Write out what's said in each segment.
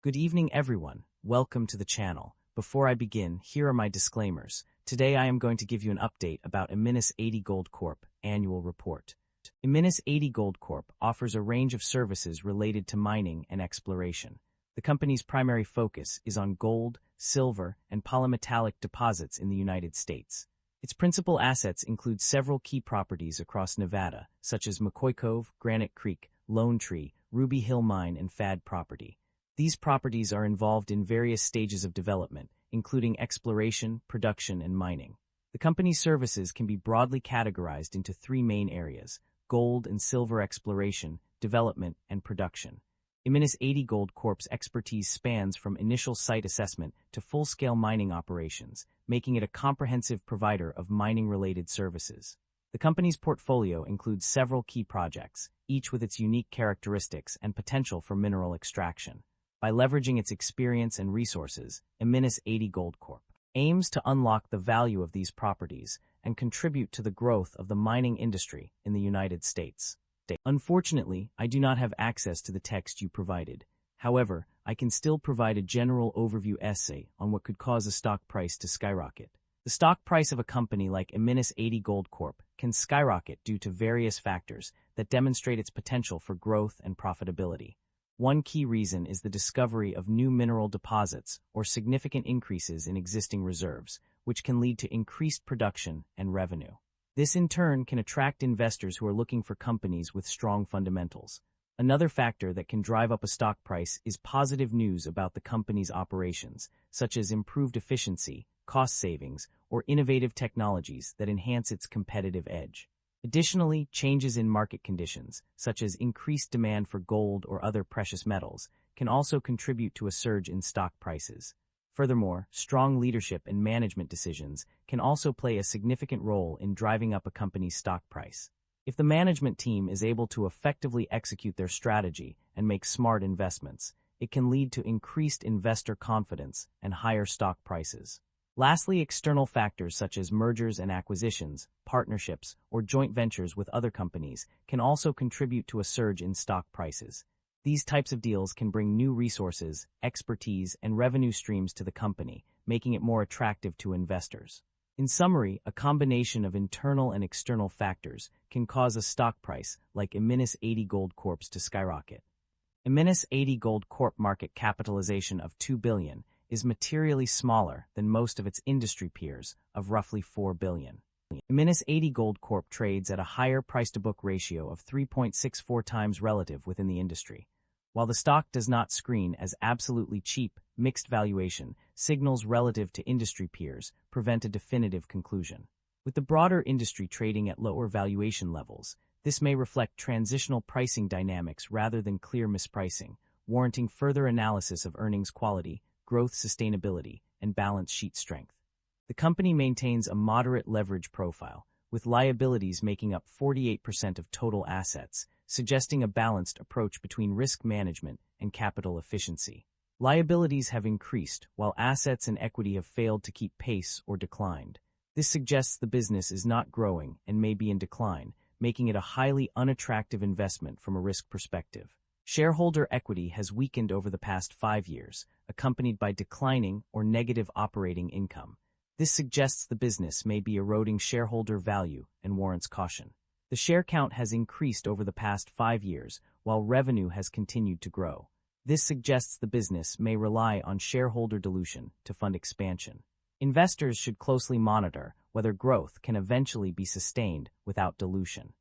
Good evening, everyone. Welcome to the channel. Before I begin, here are my disclaimers. Today I am going to give you an update about I-80 Gold Corp annual report. I-80 Gold Corp offers a range of services related to mining and exploration. The company's primary focus is on gold, silver, and polymetallic deposits in the United States. Its principal assets include several key properties across Nevada, such as McCoy Cove, Granite Creek, Lone Tree, Ruby Hill Mine, and FAD property. These properties are involved in various stages of development, including exploration, production, and mining. The company's services can be broadly categorized into three main areas: gold and silver exploration, development, and production. I-80 Gold Corp's expertise spans from initial site assessment to full-scale mining operations, making it a comprehensive provider of mining-related services. The company's portfolio includes several key projects, each with its unique characteristics and potential for mineral extraction. By leveraging its experience and resources, I-80 Gold Corp aims to unlock the value of these properties and contribute to the growth of the mining industry in the United States. Unfortunately, I do not have access to the text you provided. However, I can still provide a general overview essay on what could cause a stock price to skyrocket. The stock price of a company like I-80 Gold Corp can skyrocket due to various factors that demonstrate its potential for growth and profitability. One key reason is the discovery of new mineral deposits or significant increases in existing reserves, which can lead to increased production and revenue. This in turn can attract investors who are looking for companies with strong fundamentals. Another factor that can drive up a stock price is positive news about the company's operations, such as improved efficiency, cost savings, or innovative technologies that enhance its competitive edge. Additionally, changes in market conditions, such as increased demand for gold or other precious metals, can also contribute to a surge in stock prices. Furthermore, strong leadership and management decisions can also play a significant role in driving up a company's stock price. If the management team is able to effectively execute their strategy and make smart investments, it can lead to increased investor confidence and higher stock prices. Lastly, external factors such as mergers and acquisitions, partnerships, or joint ventures with other companies can also contribute to a surge in stock prices. These types of deals can bring new resources, expertise, and revenue streams to the company, making it more attractive to investors. In summary, a combination of internal and external factors can cause a stock price like I-80 Gold Corp's to skyrocket. I-80 Gold Corp market capitalization of $2 billion is materially smaller than most of its industry peers of roughly $4 billion. I-80 Gold Corp trades at a higher price-to-book ratio of 3.64 times relative within the industry. While the stock does not screen as absolutely cheap, mixed valuation signals relative to industry peers prevent a definitive conclusion. With the broader industry trading at lower valuation levels, this may reflect transitional pricing dynamics rather than clear mispricing, warranting further analysis of earnings quality, growth sustainability, and balance sheet strength. The company maintains a moderate leverage profile, with liabilities making up 48% of total assets, suggesting a balanced approach between risk management and capital efficiency. Liabilities have increased, while assets and equity have failed to keep pace or declined. This suggests the business is not growing and may be in decline, making it a highly unattractive investment from a risk perspective. Shareholder equity has weakened over the past 5 years, accompanied by declining or negative operating income. This suggests the business may be eroding shareholder value and warrants caution. The share count has increased over the past 5 years, while revenue has continued to grow. This suggests the business may rely on shareholder dilution to fund expansion. Investors should closely monitor whether growth can eventually be sustained without dilution.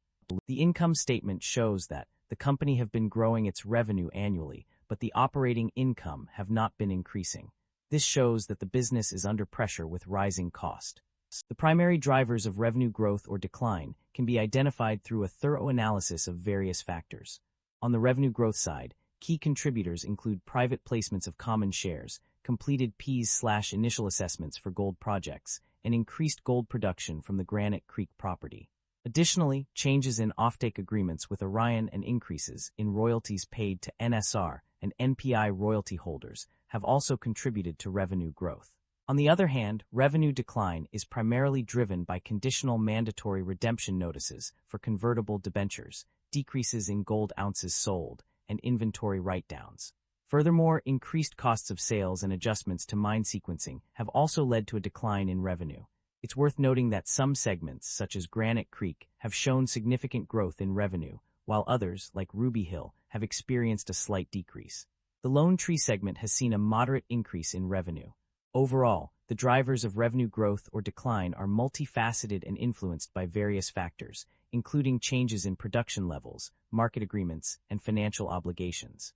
The income statement shows that the company have been growing its revenue annually, but the operating income have not been increasing. This shows that the business is under pressure with rising cost. The primary drivers of revenue growth or decline can be identified through a thorough analysis of various factors. On the revenue growth side, key contributors include private placements of common shares, completed PEs/initial assessments for gold projects, and increased gold production from the Granite Creek property. Additionally, changes in offtake agreements with Orion and increases in royalties paid to NSR and NPI royalty holders have also contributed to revenue growth. On the other hand, revenue decline is primarily driven by conditional mandatory redemption notices for convertible debentures, decreases in gold ounces sold, and inventory write-downs. Furthermore, increased costs of sales and adjustments to mine sequencing have also led to a decline in revenue. It's worth noting that some segments, such as Granite Creek, have shown significant growth in revenue, while others, like Ruby Hill, have experienced a slight decrease. The Lone Tree segment has seen a moderate increase in revenue. Overall, the drivers of revenue growth or decline are multifaceted and influenced by various factors, including changes in production levels, market agreements, and financial obligations.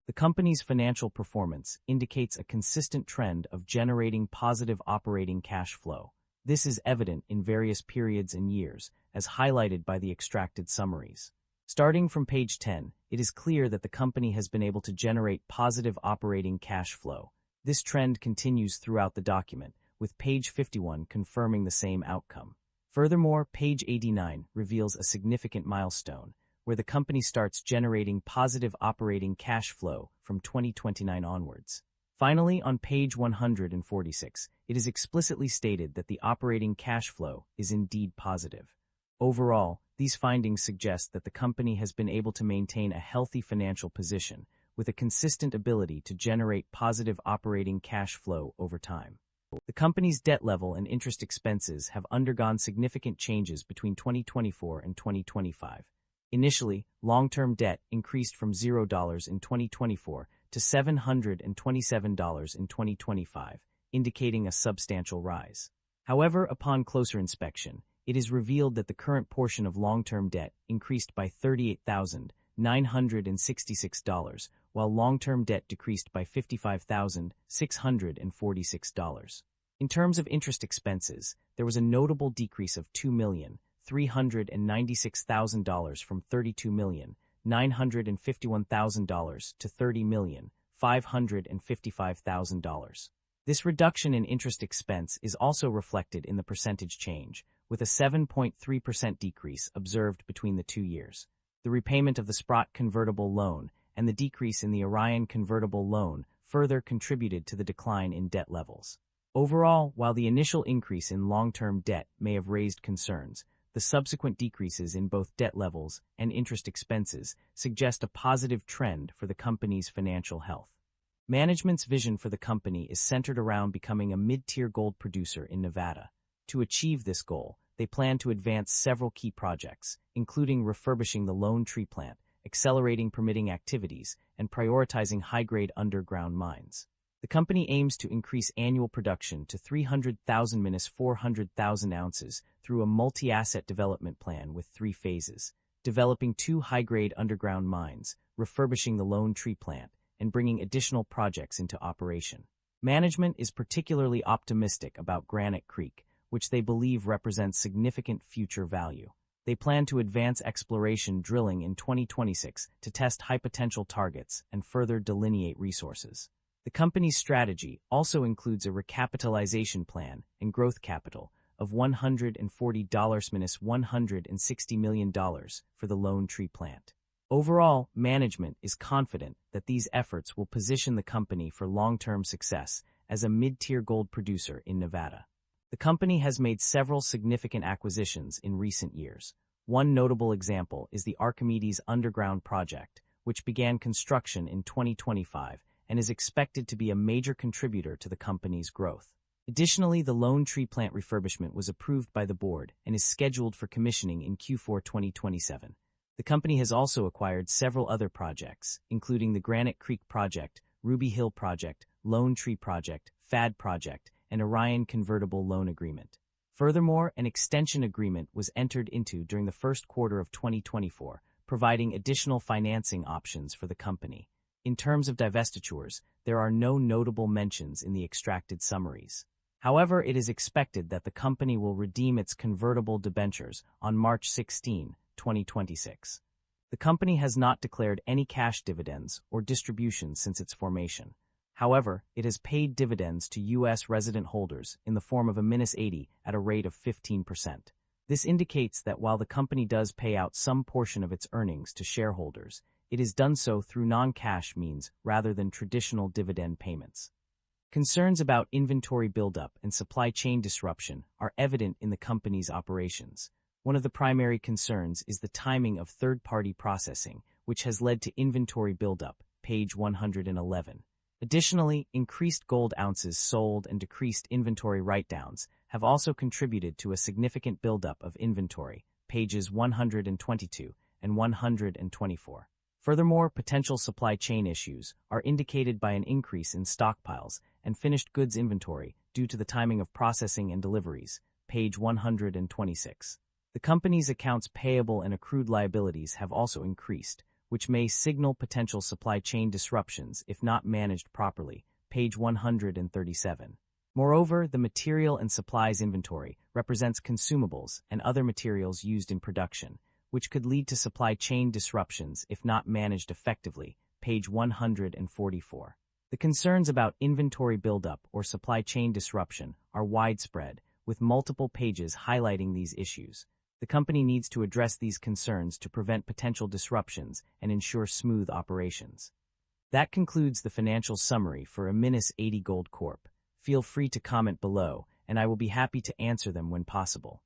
The company's financial performance indicates a consistent trend of generating positive operating cash flow. This is evident in various periods and years, as highlighted by the extracted summaries. Starting from page 10, it is clear that the company has been able to generate positive operating cash flow. This trend continues throughout the document, with page 51 confirming the same outcome. Furthermore, page 89 reveals a significant milestone, where the company starts generating positive operating cash flow from 2029 onwards. Finally, on page 146, it is explicitly stated that the operating cash flow is indeed positive. Overall, these findings suggest that the company has been able to maintain a healthy financial position, with a consistent ability to generate positive operating cash flow over time. The company's debt level and interest expenses have undergone significant changes between 2024 and 2025. Initially, long-term debt increased from $0 in 2024 to $727 in 2025, indicating a substantial rise. However, upon closer inspection, it is revealed that the current portion of long-term debt increased by $38,966, while long-term debt decreased by $55,646. In terms of interest expenses, there was a notable decrease of $2,396,000 from $32,951,000 to $30,555,000. This reduction in interest expense is also reflected in the percentage change, with a 7.3% decrease observed between the 2 years. The repayment of the Sprott convertible loan and the decrease in the Orion convertible loan further contributed to the decline in debt levels. Overall, while the initial increase in long-term debt may have raised concerns, the subsequent decreases in both debt levels and interest expenses suggest a positive trend for the company's financial health. Management's vision for the company is centered around becoming a mid-tier gold producer in Nevada. To achieve this goal, they plan to advance several key projects, including refurbishing the Lone Tree plant, accelerating permitting activities, and prioritizing high-grade underground mines. The company aims to increase annual production to 300,000–400,000 ounces through a multi-asset development plan with 3 phases: developing 2 high-grade underground mines, refurbishing the Lone Tree plant, and bringing additional projects into operation. Management is particularly optimistic about Granite Creek, which they believe represents significant future value. They plan to advance exploration drilling in 2026 to test high-potential targets and further delineate resources. The company's strategy also includes a recapitalization plan and growth capital of $140–160 million for the Lone Tree plant. Overall, management is confident that these efforts will position the company for long-term success as a mid-tier gold producer in Nevada. The company has made several significant acquisitions in recent years. One notable example is the Archimedes Underground project, which began construction in 2025 and is expected to be a major contributor to the company's growth. Additionally, the Lone Tree plant refurbishment was approved by the board and is scheduled for commissioning in Q4 2027. The company has also acquired several other projects, including the Granite Creek project, Ruby Hill project, Lone Tree project, FAD project, and Orion convertible loan agreement. Furthermore, an extension agreement was entered into during the first quarter of 2024, providing additional financing options for the company. In terms of divestitures, there are no notable mentions in the extracted summaries. However, it is expected that the company will redeem its convertible debentures on March 16, 2026. The company has not declared any cash dividends or distributions since its formation. However, it has paid dividends to U.S. resident holders in the form of I-80 at a rate of 15%. This indicates that while the company does pay out some portion of its earnings to shareholders, it has done so through non-cash means rather than traditional dividend payments. Concerns about inventory buildup and supply chain disruption are evident in the company's operations. One of the primary concerns is the timing of third-party processing, which has led to inventory buildup, page 111. Additionally, increased gold ounces sold and decreased inventory write-downs have also contributed to a significant buildup of inventory, pages 122 and 124. Furthermore, potential supply chain issues are indicated by an increase in stockpiles and finished goods inventory due to the timing of processing and deliveries, page 126. The company's accounts payable and accrued liabilities have also increased, which may signal potential supply chain disruptions if not managed properly, page 137. Moreover, the material and supplies inventory represents consumables and other materials used in production, which could lead to supply chain disruptions if not managed effectively, page 144. The concerns about inventory buildup or supply chain disruption are widespread, with multiple pages highlighting these issues. The company needs to address these concerns to prevent potential disruptions and ensure smooth operations. That concludes the financial summary for I-80 Gold Corp. Feel free to comment below, and I will be happy to answer them when possible.